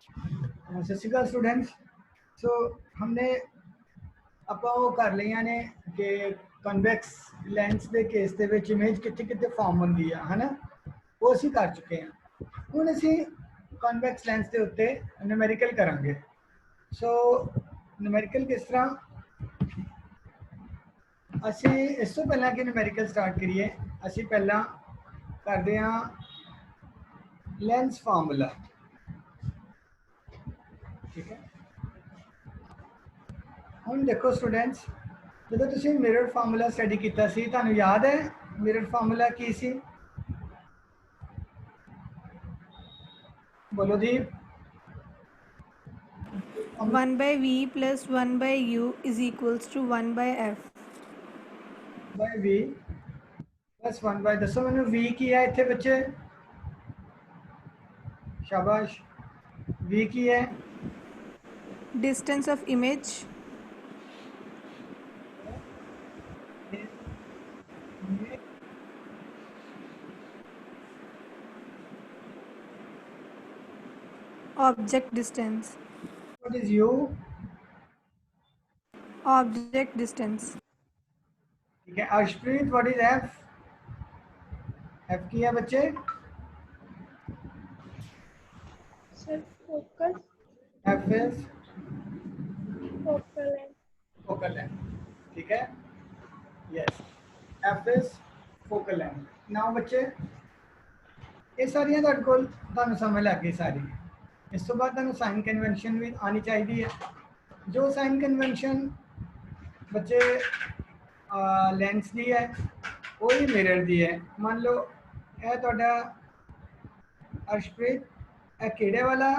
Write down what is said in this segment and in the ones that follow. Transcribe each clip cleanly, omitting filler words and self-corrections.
ਸਤਿ ਸ਼੍ਰੀ ਅਕਾਲ स्टूडेंट्स। सो हमने ਆਪਾਂ ਉਹ ਕਰ ਲਈਆਂ ਨੇ ਕਿ ਕਨਵੈਕਸ ਲੈਂਸ ਦੇ ਕੇਸ ਦੇ ਵਿੱਚ ਇਮੇਜ ਕਿੱਥੇ ਕਿੱਥੇ ਫਾਰਮ ਹੁੰਦੀ ਆ ਹਨਾ, ਉਹ ਅਸੀਂ ਕਰ ਚੁੱਕੇ ਹਾਂ। ਹੁਣ ਅਸੀਂ ਕਨਵੈਕਸ ਲੈਂਸ ਦੇ ਉੱਤੇ ਨਿਊਮੈਰੀਕਲ ਕਰਾਂਗੇ। ਸੋ ਨਿਊਮੈਰੀਕਲ ਕਿਸ ਤਰ੍ਹਾਂ, ਅਸੀਂ ਇਸ ਤੋਂ ਪਹਿਲਾਂ ਕਿ ਨਿਊਮੈਰੀਕਲ ਸਟਾਰਟ ਕਰੀਏ ਅਸੀਂ ਪਹਿਲਾਂ ਕਰਦੇ ਹਾਂ ਲੈਂਸ ਫਾਰਮੂਲਾ। ठीक है, ਹੁਣ ਦੇਖੋ स्टूडेंट्स, ਜਦੋਂ ਤੁਸੀਂ ਮਿਰਰ ਫਾਰਮੂਲਾ ਸਟੱਡੀ ਕੀਤਾ ਸੀ ਤੁਹਾਨੂੰ ਯਾਦ ਹੈ ਮਿਰਰ ਫਾਰਮੂਲਾ ਕੀ ਸੀ? बोलो दीप। 1 by v plus 1 by u is equals to 1 by f. By v plus 1 by, दसो मैंने v की है इतने बच्चे, शाबाश। v की है Distance of image. Object distance. what is u? Object distance. ठीक है Arshpreet, what is f? f की है बच्चे Sir, focus, f is focal length. focal length। ठीक है, yes, f is focal length। now बच्चे ये सारियां ਤੁਹਾਡੇ ਕੋਲ ਤੁਹਾਨੂੰ ਸਮਝ ਲੱਗ ਗਈ ਸਾਰੀ। ਇਸ ਤੋਂ ਬਾਅਦ ਤੁਹਾਨੂੰ ਸਾइन कन्वेंशन भी आनी चाहिए है। जो साइन कन्वेंशन बच्चे लेंस दी है वही मिरर दी है। मान लो यह ਤੁਹਾਡਾ अर्शप्रीत यह केड़े वाला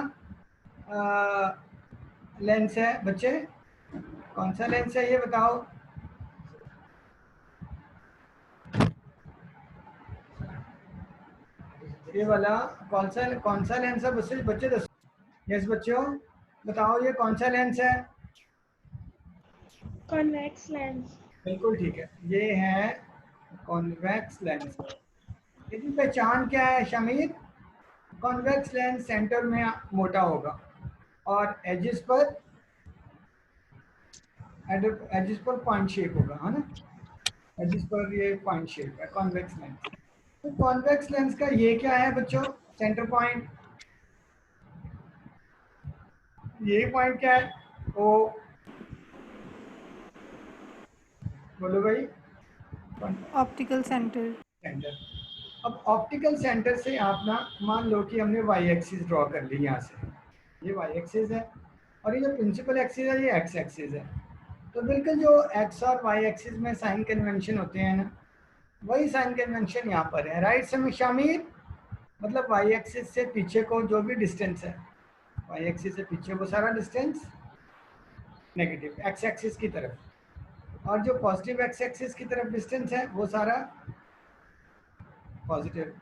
लेंस है बच्चे, कौन सा लेंस है ये बताओ? ये वाला कौन सा लेंस है बच्चे? बच्चे दसो। यस बच्चों बताओ ये कौन सा लेंस है? Convex lens. बिल्कुल ठीक है, ये है कॉन्वेक्स लेंस। इसकी पहचान क्या है शमीर? कॉन्वेक्स लेंस सेंटर में मोटा होगा और एजेस पर पॉइंट शेप होगा, है ना। एजेस पर ये पॉइंट शेप है कॉन्वेक्स लेंस। तो कॉन्वेक्स लेंस का ये क्या है बच्चों? सेंटर पॉइंट, ये पॉइंट क्या है? ओ बोलो भाई। Optical center. सेंटर। अब ऑप्टिकल सेंटर से आप ना मान लो कि हमने वाई एक्सिस ड्रॉ कर ली यहाँ से, ये वाई एक्सिस है और ये जो प्रिंसिपल एक्सिस है ये एक्स एक्सिस है। तो बिल्कुल जो एक्स और वाई एक्सिस में साइन कन्वेंशन होते हैं ना, वही साइन कन्वेंशन यहाँ पर है। राइट से में शामिल, मतलब वाई एक्सिस से पीछे को जो भी डिस्टेंस है, वाई एक्सिस से पीछे वो सारा डिस्टेंस नेगेटिव एक्स एक्सिस की तरफ, और जो पॉजिटिव एक्स एक्सिस की तरफ डिस्टेंस है वो सारा पॉजिटिव।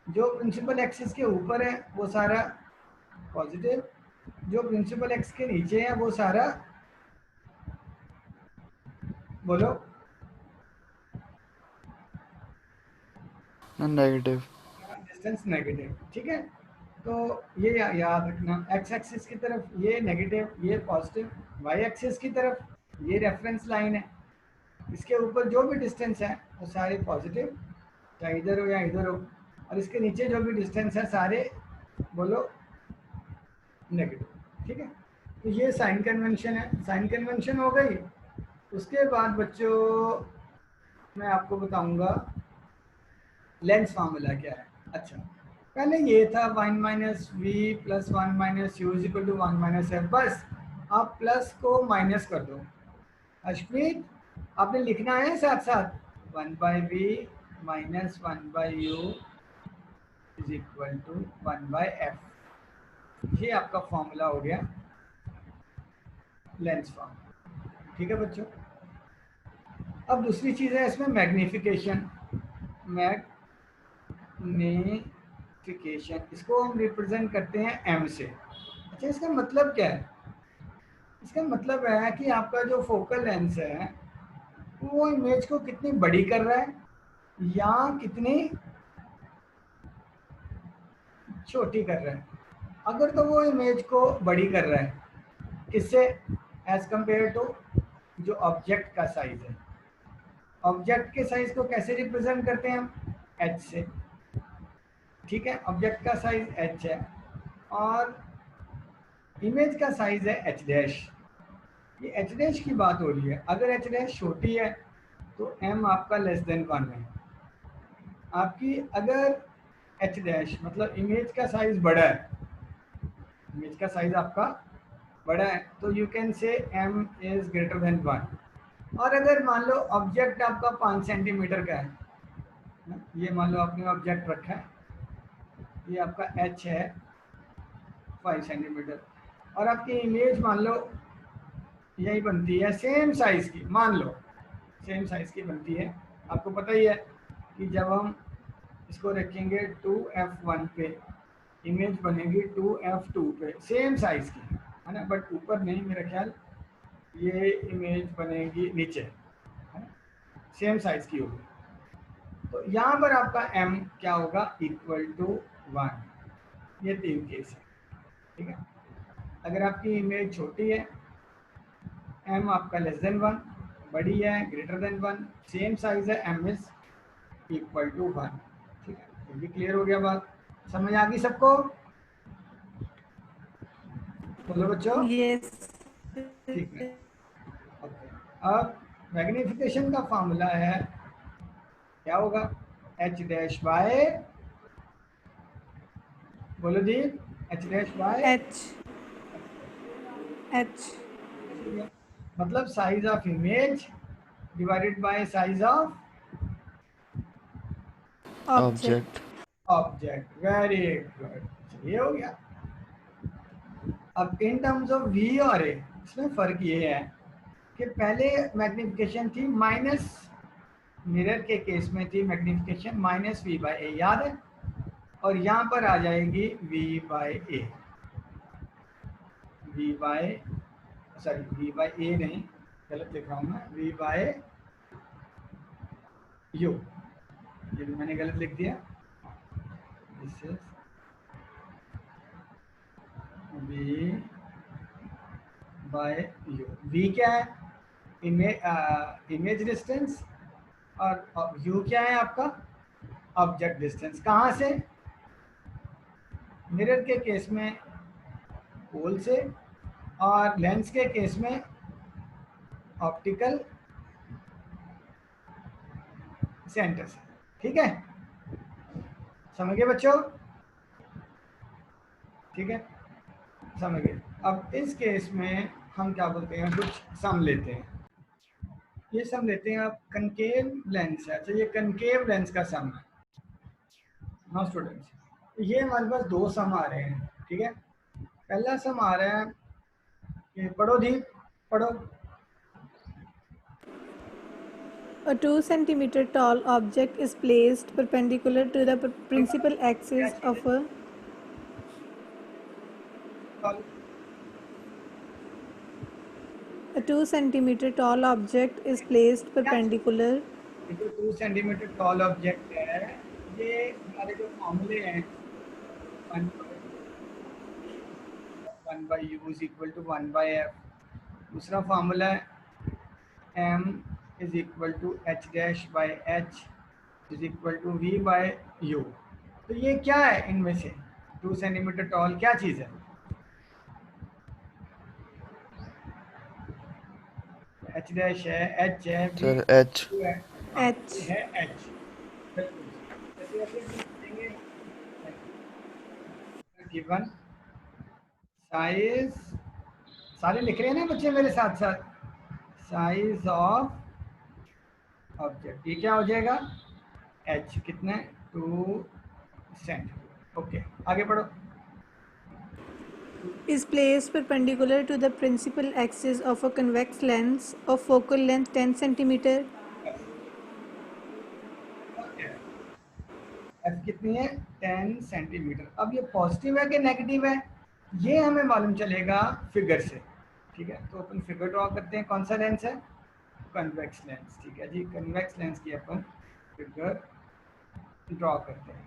जो प्रिंसिपल एक्सिस के ऊपर है वो सारा पॉजिटिव, जो प्रिंसिपल एक्स के नीचे है वो सारा, बोलो, नेगेटिव, डिस्टेंस नेगेटिव। ठीक है, तो ये याद रखना, एक्स एक्सिस की तरफ ये नेगेटिव, ये पॉजिटिव, वाई एक्सिस की तरफ ये रेफरेंस लाइन है, इसके ऊपर जो भी डिस्टेंस है वो सारे पॉजिटिव, चाहे इधर हो या इधर हो, और इसके नीचे जो भी डिस्टेंस है सारे, बोलो, नेगेटिव। ठीक है, तो ये साइन कन्वेंशन है। साइन कन्वेंशन हो गई, उसके बाद बच्चों मैं आपको बताऊंगा लेंस फार्मूला क्या है। अच्छा, पहले ये था 1 minus V plus 1 minus U is equal to 1 minus F. बस आप प्लस को माइनस कर दो। अश्वित आपने लिखना है साथ साथ 1 by V minus 1 by U is equal to 1 by F. ये आपका फॉर्मूला हो गया लेंस फॉर्मूला। ठीक है बच्चों, अब दूसरी चीज़ है इसमें मैग्नीफिकेशन। मैग्नीफिकेशन इसको हम रिप्रेजेंट करते हैं एम से। अच्छा, इसका मतलब क्या है? इसका मतलब है कि आपका जो फोकल लेंस है वो इमेज को कितनी बड़ी कर रहा है या कितनी छोटी कर रहा है। अगर तो वो इमेज को बड़ी कर रहा है, किससे? एज कंपेयर टू जो ऑब्जेक्ट का साइज है। ऑब्जेक्ट के साइज को कैसे रिप्रेजेंट करते हैं हम? एच से। ठीक है, ऑब्जेक्ट का साइज एच है और इमेज का साइज है एच डैश। ये एच डैश की बात हो रही है। अगर एच डैश छोटी है तो एम आपका लेस देन 1 है आपकी। अगर एच डैश मतलब इमेज का साइज बड़ा है, इमेज का साइज आपका बड़ा है, तो you can say M is greater than 1। और अगर मान लो ऑब्जेक्ट आपका 5 सेंटीमीटर का है, ये मान लो आपने ऑब्जेक्ट रखा है, ये आपका एच है 5 सेंटीमीटर, और आपकी इमेज मान लो यही बनती है सेम साइज की, मान लो सेम साइज की बनती है। आपको पता ही है कि जब हम इसको रखेंगे 2f1 पे, इमेज बनेगी 2f2 पे, सेम साइज की, है ना। बट ऊपर नहीं, मेरा ख्याल ये इमेज बनेगी नीचे, है ना, सेम साइज की होगी। तो यहाँ पर आपका m क्या होगा? Equal to 1। ये 3 केस है, ठीक है। अगर आपकी इमेज छोटी है, m आपका लेस देन 1, बड़ी है ग्रेटर देन 1, सेम साइज है, m इज इक्वल टू 1। ठीक है, ये भी क्लियर हो गया बात? समझ आ गई सबको? बोलो बच्चों। Yes. ठीक है, ओके। अब मैग्नीफिकेशन का फॉर्मूला है, क्या होगा? एच डैश बाय, बोलो जी, H dash by H. H. मतलब size of image divided by size of Object. Object. Object. Very good, ये हो गया। अब इन टर्म्स ऑफ वी और ए, इसमें फर्क ये है कि पहले मैग्निफिकेशन थी माइनस, मिरर के केस में थी magnification minus V by A, याद है? और यहाँ पर आ जाएगी V by A, V by, sorry V by A नहीं, गलत लिख रहा हूँ मैं, वी बाई यू, ये भी मैंने गलत लिख दिया। This is V by U. V क्या है? इमेज डिस्टेंस, और यू क्या है आपका? Object distance. कहाँ से? मिरर के केस में पोल से, और लेंस के केस में ऑप्टिकल सेंटर से। ठीक है, समझ गए बच्चों? ठीक है, समझ गए। अब इस केस में हम क्या बोलते हैं, कुछ सम लेते हैं। ये सम लेते हैं आप, कनकेव लेंस है। अच्छा, ये कनकेव लेंस का सम है। हाँ स्टूडेंट्स, ये हमारे पास दो सम आ रहे हैं, ठीक है। पहला सम आ रहा है, ये पढ़ो दी, पढ़ो। A 2 centimeter tall object is placed perpendicular to the principal क्या axis चीज़ of a है? 2 centimeter tall object is placed क्या चीज़? perpendicular. ये जो 2 सेंटीमीटर टॉल ऑब्जेक्ट है, ये हमारे जो फॉर्मूले हैं, 1 by U is equal to 1 by F. दूसरा फार्मूला है m is equal to H dash by H is equal to V by U. तो ये क्या है इनमें से? 2 सेंटीमीटर टॉल क्या चीज़ है? एच डैश है, एच है, वी सर एच। है, हाँ, H. ये है एच। गिवन साइज, सारे लिख रहे हैं ना बच्चे मेरे साथ साथ? साइज ऑफ ऑब्जेक्ट, ये क्या हो जाएगा? एच कितने? 2 सेंटीमीटर। ओके, आगे पढ़ो। Is placed perpendicular to the principal axis of a convex lens of focal length 10 centimeter. F कितनी है? 10 सेंटीमीटर। अब ये पॉजिटिव है कि नेगेटिव है, ये हमें मालूम चलेगा फिगर से। ठीक है, तो अपन फिगर ड्रॉ करते हैं। कौन सा लेंस है? Convex lens. ठीक है जी, कन्वेक्स लेंस की अपन फिगर ड्रॉ करते हैं।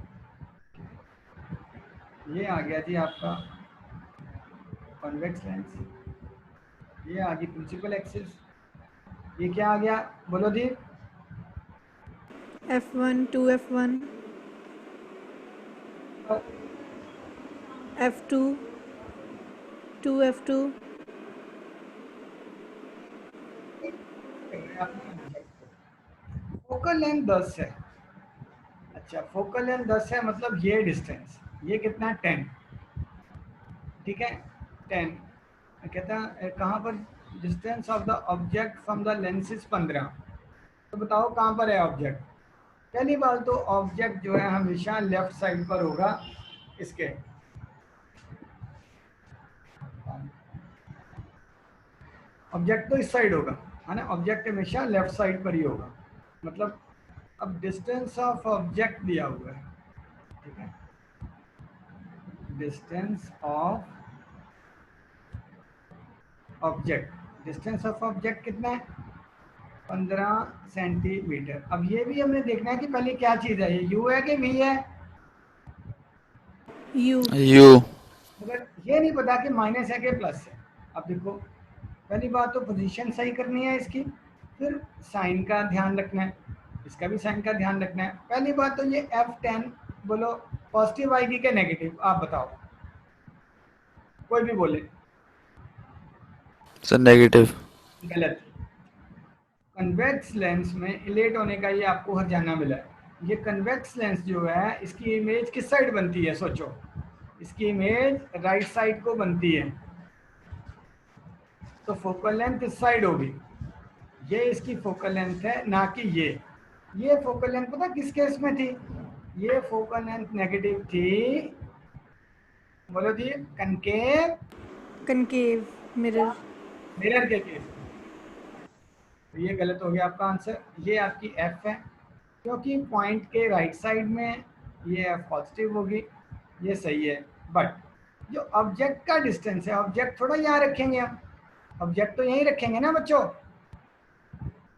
ये आ गया जी आपका कॉन्वेक्स लेंस, ये आ गई प्रिंसिपल एक्सिस, ये क्या आ गया बोलो दी? F1, 2F1, F2, 2F2, focal length 10 है। अच्छा, फोकल लेंथ 10 है मतलब ये डिस्टेंस, ये कितना है 10, ठीक है 10। कहता है कहाँ पर distance of the object from the lens is 15। तो बताओ कहाँ पर है ऑब्जेक्ट? पहली बात तो ऑब्जेक्ट जो है हमेशा लेफ्ट साइड पर होगा इसके, ऑब्जेक्ट तो इस साइड होगा है ना, ऑब्जेक्ट हमेशा लेफ्ट साइड पर ही होगा। मतलब अब डिस्टेंस ऑफ ऑब्जेक्ट दिया हुआ है, ठीक है, distance of object, distance of object कितना है 15 सेंटीमीटर। अब ये भी हमने देखना है कि पहले क्या चीज़ है, ये यू है कि वी है, U, U. मगर ये नहीं पता कि माइनस है कि प्लस है। अब देखो पहली बात तो पोजीशन सही करनी है इसकी, फिर साइन का ध्यान रखना है, इसका भी साइन का ध्यान रखना है। पहली बात तो ये F10 बोलो पॉजिटिव आएगी कि नेगेटिव, आप बताओ, कोई भी बोले। Sir, negative. गलत। कन्वेक्स लेंस में इलेट होने का ये आपको हर्जाना मिला है। ये कन्वेक्स लेंस जो है इसकी इमेज किस साइड बनती है सोचो, इसकी इमेज राइट साइड को बनती है, तो फोकल लेंथ इस साइड होगी, ये इसकी फोकल लेंथ है ना कि ये फोकल लेंथ पता किस केस में थी, ये फोकल लेंथ नेगेटिव थी, बोलो जी कनकेव concave, mirror. मिरर के केस में। तो ये गलत हो गया आपका आंसर, ये आपकी एफ है क्योंकि पॉइंट के राइट साइड में ये एफ पॉजिटिव होगी, ये सही है। बट जो ऑब्जेक्ट का डिस्टेंस है, ऑब्जेक्ट थोड़ा यहाँ रखेंगे हम, ऑब्जेक्ट तो यहीं रखेंगे ना बच्चों।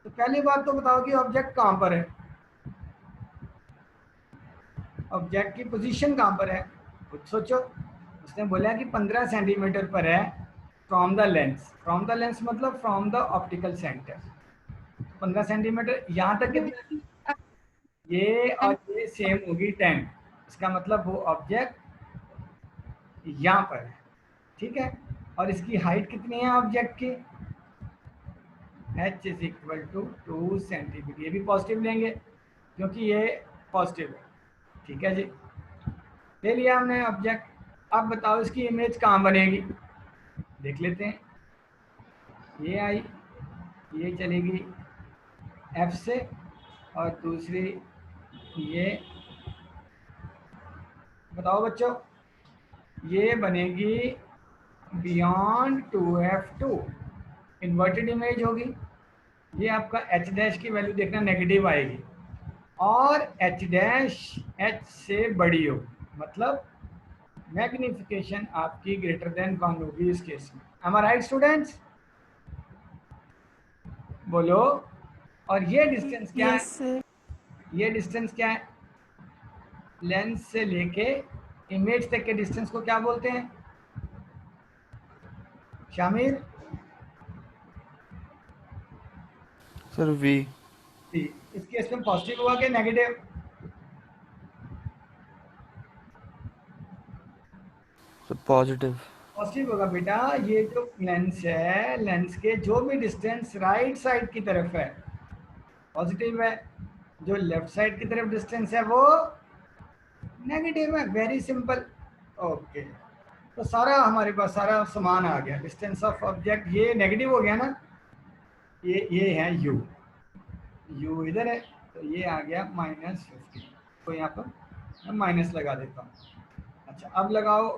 तो पहली बात तो बताओ कि ऑब्जेक्ट कहाँ पर है, ऑब्जेक्ट की पोजीशन कहाँ पर है, खुद सोचो। उसने बोला कि 15 सेंटीमीटर पर है from the lens, from the lens मतलब from the optical centre, 15 centimetre यहाँ तक कितना, ये और ये सेम होगी 10, इसका मतलब वो ऑब्जेक्ट यहाँ पर है, ठीक है। और इसकी हाइट कितनी है ऑब्जेक्ट की, h is equal to 2 centimetre, ये भी पॉजिटिव लेंगे क्योंकि ये पॉजिटिव है, ठीक है जी। ले लिया हमने ऑब्जेक्ट, अब बताओ इसकी इमेज कहाँ बनेगी, देख लेते हैं। ये आई, ये चलेगी F से, और दूसरी ये, बताओ बच्चों, ये बनेगी बियॉन्ड 2F2, इन्वर्टेड इमेज होगी। ये आपका H डैश की वैल्यू देखना नेगेटिव आएगी, और H डैश H से बड़ी होगी, मतलब मैग्निफिकेशन आपकी ग्रेटर देन 1 होगी इस केस में। एम आई राइट स्टूडेंट्स, बोलो। और ये डिस्टेंस क्या है, Yes, sir. ये डिस्टेंस क्या है, लेंस से लेके इमेज तक के डिस्टेंस को क्या बोलते हैं शामिर? Sir, V. जी, इस केस में पॉजिटिव हुआ कि नेगेटिव? Sir, positive. पॉजिटिव होगा बेटा। ये जो लेंस है, लेंस के जो भी डिस्टेंस राइट साइड की तरफ है पॉजिटिव है, जो लेफ्ट साइड की तरफ डिस्टेंस है वो नेगेटिव है। Very simple. ओके, तो सारा हमारे पास सारा सामान आ गया। डिस्टेंस ऑफ ऑब्जेक्ट ये नेगेटिव हो गया ना, ये है यू, यू इधर है, तो ये आ गया -50, तो यहाँ पर मैं माइनस लगा देता हूँ। अच्छा अब लगाओ,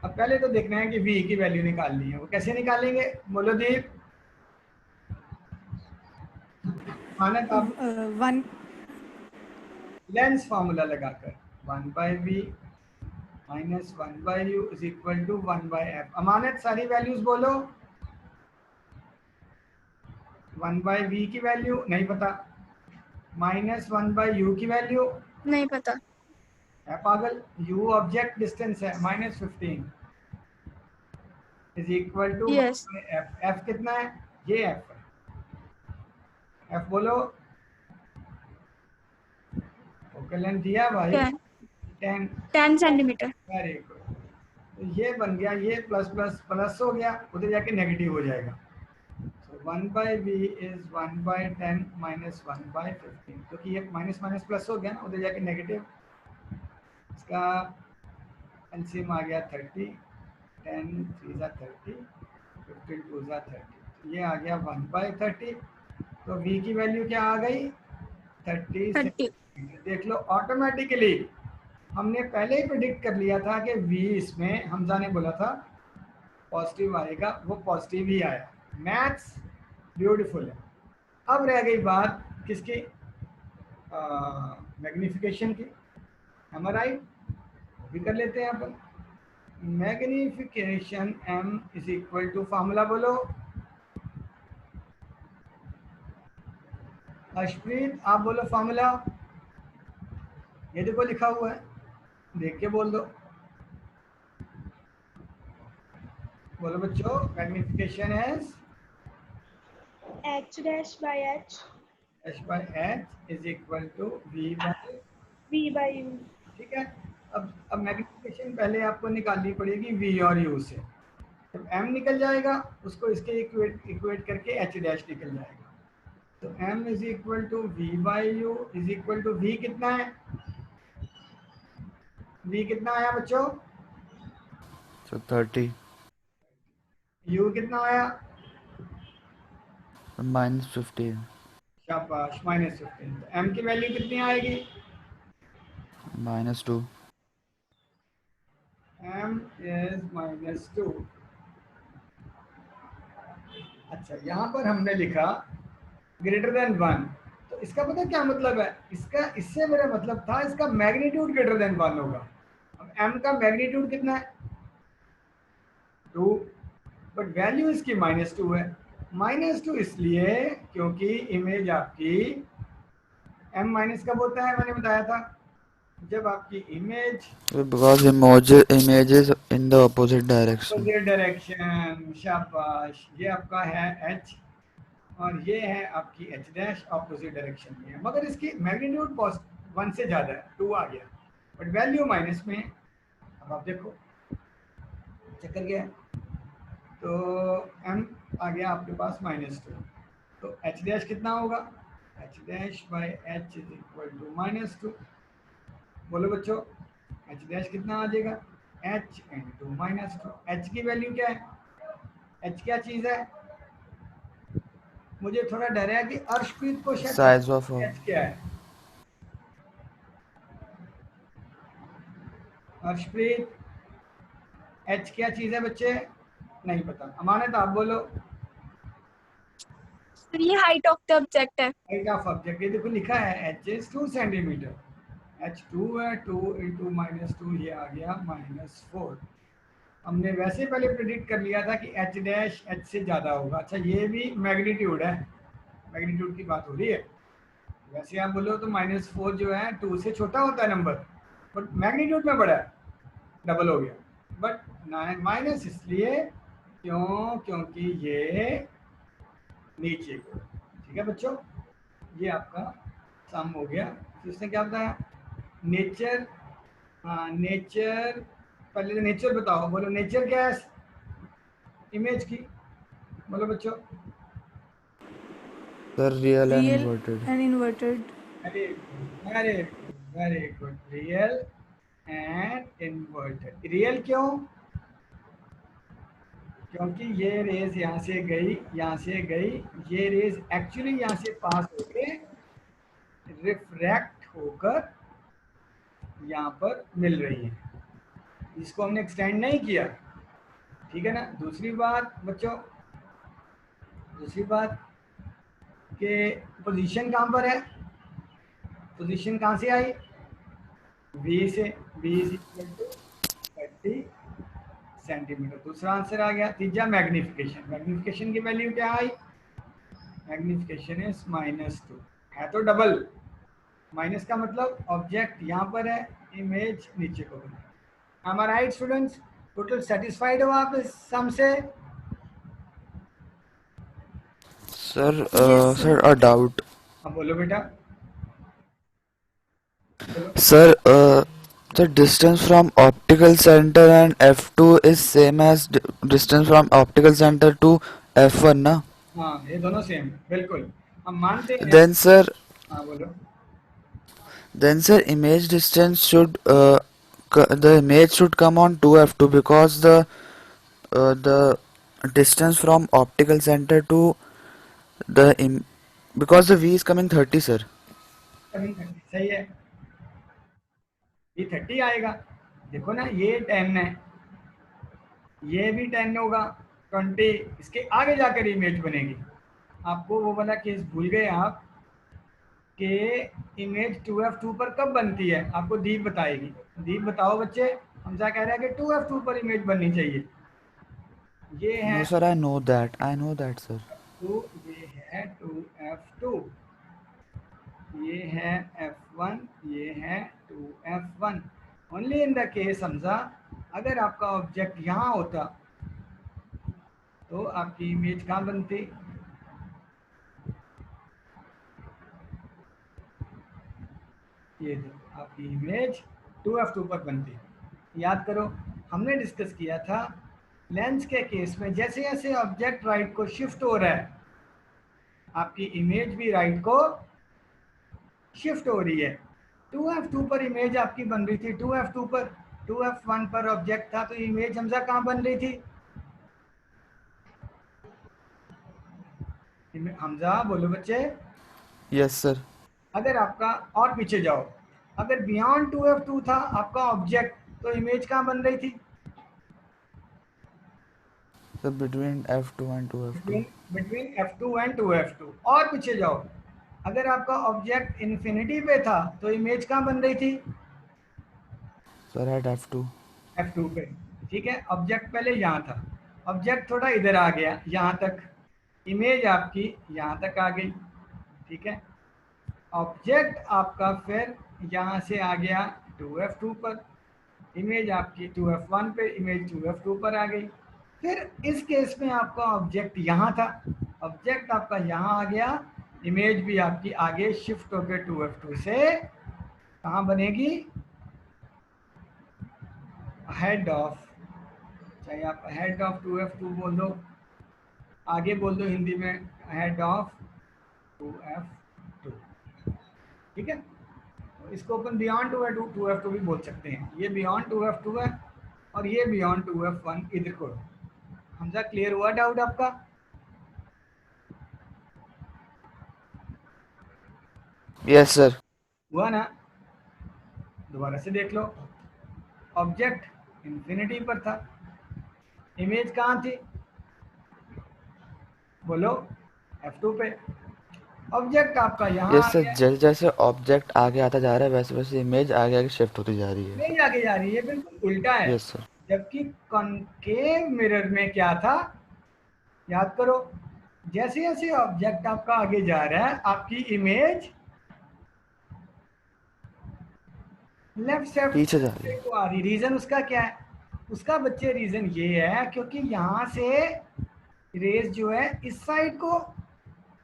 अब पहले तो देखना है कि v की वैल्यू निकालनी है, वो कैसे निकालेंगे बोलो दीप? मानक आप One. लेंस फार्मूला लगाकर 1/v minus 1/u is equal to 1/f। अमानत सारी वैल्यूज बोलो। 1/v की वैल्यू नहीं पता, माइनस 1/u की वैल्यू नहीं पता। है पागल, u ऑब्जेक्ट डिस्टेंस है -15, is equal to Yes. F. F कितना है? ये एफ है। एफ बोलो। फोकल लेंथ दिया भाई 10. 10। 10 centimeter. Very good. तो ये बन गया, ये प्लस प्लस प्लस हो गया, उधर जाके नेगेटिव हो जाएगा। सो 1/v इज 1/10 माइनस 1/15, क्योंकि ये माइनस माइनस प्लस हो गया ना, उधर जाके नेगेटिव। इसका एलसीएम आ गया 30, 10 3 ज़ा 30, 15 2 ज़ा 30, ये आ गया 1/30। तो v की वैल्यू क्या आ गई? 30 30. सेंटीमीटर। देख लो ऑटोमेटिकली हमने पहले ही प्रिडिक्ट कर लिया था कि v इसमें हमजा ने बोला था पॉजिटिव आएगा, वो पॉजिटिव ही आया। मैथ्स ब्यूटीफुल है। अब रह गई बात किसकी? मैग्निफिकेशन की। Am I right? भी कर लेते हैं अपन। Magnification m is equal to, formula बोलो। अर्शप्रीत आप बोलो फार्मूला। ये देखो लिखा हुआ है, देख के बोल दो। बोलो बच्चों, magnification as H dash by H. h by h is equal to v by. V by U. ठीक है। अब मैग्निफिकेशन पहले आपको निकालनी पड़ेगी v और u से। जब m निकल जाएगा उसको इसके इक्वेट करके h डैश निकल जाएगा। तो m is equal to v by U is equal to v कितना है? v कितना आया बच्चों? So 30 u कितना आया? -15 शाबाश, -15। तो m की वैल्यू कितनी आएगी? -2 m इज -2। अच्छा, यहाँ पर हमने लिखा ग्रेटर देन 1, तो इसका पता क्या मतलब है? इसका, इससे मेरा मतलब था इसका मैग्नीट्यूड ग्रेटर देन 1 होगा। अब m का मैग्नीट्यूड कितना है? 2, बट वैल्यू इसकी -2 है। -2 इसलिए क्योंकि इमेज आपकी m माइनस कब होता है? मैंने बताया था जब आपकी image because images in the opposite direction. Opposite direction. शाबाश, ये आपका है h और ये है आपकी h डैश अपोजिट डायरेक्शन में है, मगर इसकी मैग्नीट्यूड 1 से ज़्यादा है, 2 आ गया, बट वैल्यू माइनस में है। अब आप देखो चक्कर क्या है। तो m आ गया आपके पास -2, तो h डैश कितना होगा? h dash by h is equal to -2। बोलो बच्चों, h डैश कितना आ जाएगा? h into -2। h की वैल्यू क्या है? h क्या चीज़ है? मुझे थोड़ा डर है कि अर्शप्रीत को शायद Size of h क्या है? अर्शप्रीत, h क्या चीज़ है बच्चे? नहीं पता। अमानत आप बोलो। सर ये हाइट ऑफ द ऑब्जेक्ट है. हाइट ऑफ ऑब्जेक्ट, ये देखो लिखा है h इज 2 सेंटीमीटर। h 2 है, 2 इंटू -2 ये आ गया -4। हमने वैसे पहले प्रेडिक्ट कर लिया था कि h डैश h से ज़्यादा होगा। अच्छा, ये भी मैग्नीट्यूड है, मैग्नीट्यूड की बात हो रही है। वैसे आप बोलो तो -4 जो है 2 से छोटा होता है नंबर, बट मैग्नीट्यूड में बड़ा है, डबल हो गया। बट माइनस इसलिए क्योंकि ये नीचे को। ठीक है बच्चों, ये आपका सम हो गया। तो इसने क्या बताया? नेचर, हाँ नेचर, पहले तो नेचर बताओ। बोलो नेचर क्या है इमेज की? बोलो बच्चों। The real and Real inverted. and inverted. Very very very good. Real and inverted. Real क्यों? क्योंकि ये रेज यहाँ से गई, यहाँ से गई, ये रेज एक्चुअली यहाँ से पास होके रिफ्रैक्ट होकर यहाँ पर मिल रही है, इसको हमने एक्सटेंड नहीं किया। ठीक है ना। दूसरी बात बच्चों, दूसरी बात कि पोजीशन कहाँ पर है? पोजीशन कहाँ से आई? v से। v is equal to 30 centimetre. दूसरा आंसर आ गया। तीसरा मैग्निफिकेशन। मैग्निफिकेशन की वैल्यू क्या आई? मैग्निफिकेशन इज -2 है, तो डबल। माइनस का मतलब ऑब्जेक्ट यहाँ पर है, इमेज नीचे को बना। M I right students? Total satisfied हो आप इस सम से? Sir, Yes, sir. sir, a doubt. हाँ बोलो बेटा, बोलो। Sir, the distance from optical center and F2 is same as distance from optical center to F1, na? हाँ ये दोनों सेम है, बिल्कुल हम मानते हैं। Then, sir, हाँ बोलो। image distance should the image should come on 2F2 because the distance from optical center to because the V is coming 30, sir. Coming 30 सही है, ये 30 आएगा। देखो ना ये 10 है, ये भी 10 होगा, 20, इसके आगे जाकर इमेज बनेगी। आपको वो वाला केस भूल गए आप कि इमेज 2F2 पर कब बनती है, आपको दीप बताएगी। दीप बताओ बच्चे, हमजा कह रहा है कि 2F2 पर इमेज बननी चाहिए। ये है No, sir, I know that. I know that, sir. 2, ये है 2F2, ये है F1, ये है 2F1। Only in the case Hamza अगर आपका ऑब्जेक्ट यहाँ होता तो आपकी इमेज कहाँ बनती? ये तो आपकी इमेज 2F2 पर बनती। याद करो हमने डिस्कस किया था लेंस के केस में जैसे जैसे ऑब्जेक्ट राइट को शिफ्ट हो रहा है आपकी इमेज भी राइट को शिफ्ट हो रही है। 2F2 पर इमेज आपकी बन रही थी, 2F2 पर 2F1 पर ऑब्जेक्ट था तो इमेज हमजा कहाँ बन रही थी? हमजा बोलो बच्चे। Yes, sir. अगर आपका और पीछे जाओ, अगर बियॉन्ड 2F2 था आपका ऑब्जेक्ट तो इमेज कहाँ बन रही थी? So between F2 and 2F2. Between F2 and 2F2। और पीछे जाओ, अगर आपका ऑब्जेक्ट इन्फिनिटी पे था तो इमेज कहाँ बन रही थी? Sir, at F2. F2 पे। ठीक है, ऑब्जेक्ट पहले यहाँ था, ऑब्जेक्ट थोड़ा इधर आ गया यहाँ तक, इमेज आपकी यहाँ तक आ गई। ठीक है, ऑब्जेक्ट आपका फिर यहाँ से आ गया 2F2 पर, इमेज आपकी 2F1 पे, इमेज 2F2 पर आ गई। फिर इस केस में आपका ऑब्जेक्ट यहाँ था, ऑब्जेक्ट आपका यहाँ आ गया, इमेज भी आपकी आगे शिफ्ट होकर 2F2 से कहाँ बनेगी? हेड ऑफ, चाहे आप हेड ऑफ 2F2 बोल दो, आगे बोल दो हिंदी में हेड ऑफ 2F2। ठीक है, तो इसको अपन बियॉन्ड 2F2 भी बोल सकते हैं। ये बियॉन्ड 2F2 है और ये बियॉन्ड 2F1 इधर को। हमजा क्लियर हुआ डाउट आपका? Yes, sir. हुआ ना? दोबारा से देख लो, ऑब्जेक्ट इन्फिनिटी पर था, इमेज कहाँ थी? बोलो, F2 पे। ऑब्जेक्ट आपका यहाँ Yes, आ sir. गया, जैसे जैसे ऑब्जेक्ट आगे आता जा रहा है वैसे वैसे इमेज आगे आगे शिफ्ट होती जा रही है। इमेज आगे जा रही है, बिल्कुल उल्टा है। Yes, sir. जबकि कॉनकेव मिरर में क्या था, याद करो, जैसे जैसे ऑब्जेक्ट आपका आगे जा रहा है आपकी इमेज लेफ्ट साइड पीछे जा रही है। को आ रही। रीजन उसका क्या है? उसका बच्चे रीजन ये है क्योंकि यहाँ से रेज जो है इस साइड को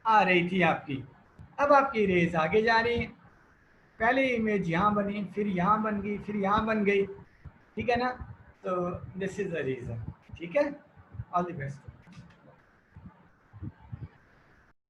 आ रही थी आपकी, अब आपकी रेज आगे जा रही है। पहले इमेज यहाँ बनी, फिर यहाँ बन गई, फिर यहाँ बन गई। ठीक है ना? तो दिस इज द रीजन। ठीक है, ऑल द बेस्ट।